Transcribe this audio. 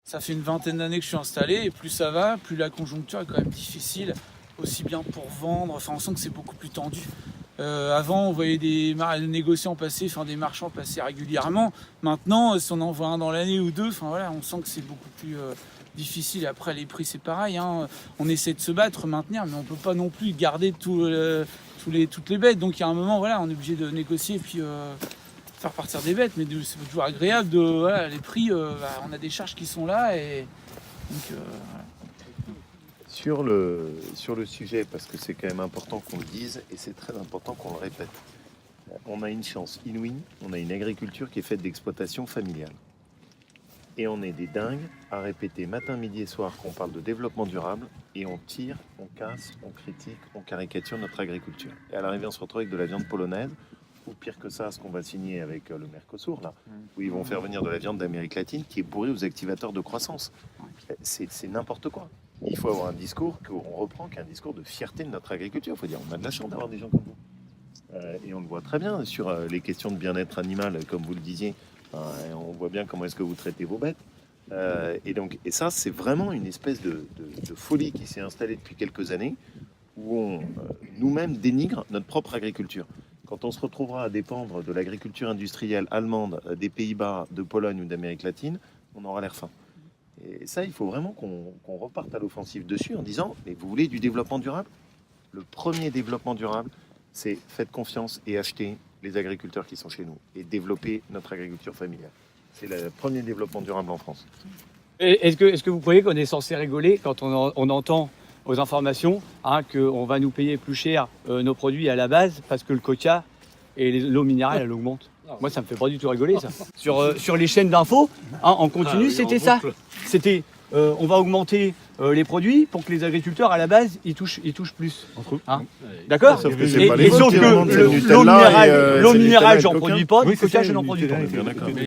Ça fait une vingtaine d'années que je suis installé et plus ça va, plus la conjoncture est quand même difficile, aussi bien pour vendre, enfin on sent que c'est beaucoup plus tendu. Avant on voyait des négociants passer, enfin des marchands passer régulièrement. Maintenant si on en voit un dans l'année ou deux, enfin voilà, on sent que c'est beaucoup plus difficile. Après les prix c'est pareil, hein. On essaie de se battre, maintenir, mais on peut pas non plus garder toutes les bêtes. Donc il y a un moment voilà, on est obligé de négocier et puis faire partir des bêtes, mais c'est toujours agréable de voilà, les prix, on a des charges qui sont là et donc voilà. Sur le sujet, parce que c'est quand même important qu'on le dise et c'est très important qu'on le répète, on a une chance inouïe, on a une agriculture qui est faite d'exploitation familiale. Et on est des dingues à répéter matin, midi et soir qu'on parle de développement durable et on tire, on casse, on critique, on caricature notre agriculture. Et à l'arrivée, on se retrouve avec de la viande polonaise, ou pire que ça, ce qu'on va signer avec le Mercosur, là, où ils vont faire venir de la viande d'Amérique latine qui est bourrée aux activateurs de croissance. C'est n'importe quoi. Il faut avoir un discours qu'on reprend, qui est un discours de fierté de notre agriculture. Il faut dire, on a de la chance d'avoir des gens comme vous. Et on le voit très bien sur les questions de bien-être animal, comme vous le disiez. On voit bien comment est-ce que vous traitez vos bêtes. Et ça, c'est vraiment une espèce de folie qui s'est installée depuis quelques années, où on nous-mêmes dénigre notre propre agriculture. Quand on se retrouvera à dépendre de l'agriculture industrielle allemande, des Pays-Bas, de Pologne ou d'Amérique latine, on aura l'air faim. Et ça, il faut vraiment qu'on reparte à l'offensive dessus en disant, mais vous voulez du développement durable? Le premier développement durable, c'est faites confiance et achetez les agriculteurs qui sont chez nous et développer notre agriculture familiale. C'est le premier développement durable en France. Est-ce que vous croyez qu'on est censé rigoler quand on entend aux informations qu'on va nous payer plus cher nos produits à la base parce que le quota et l'eau minérale elle augmente? Moi ça me fait pas du tout rigoler ça. Sur les chaînes d'infos, en continu, c'était ça. C'était on va augmenter les produits pour que les agriculteurs à la base ils touchent plus. D'accord? Sauf que c'est pas les Et sauf vôtres qui remontent, c'est que le Nutella l'eau minérale, j'en produis pas, Oui, du c'est quota ça, je n'en le produis pas. Nutella, Bien d'accord.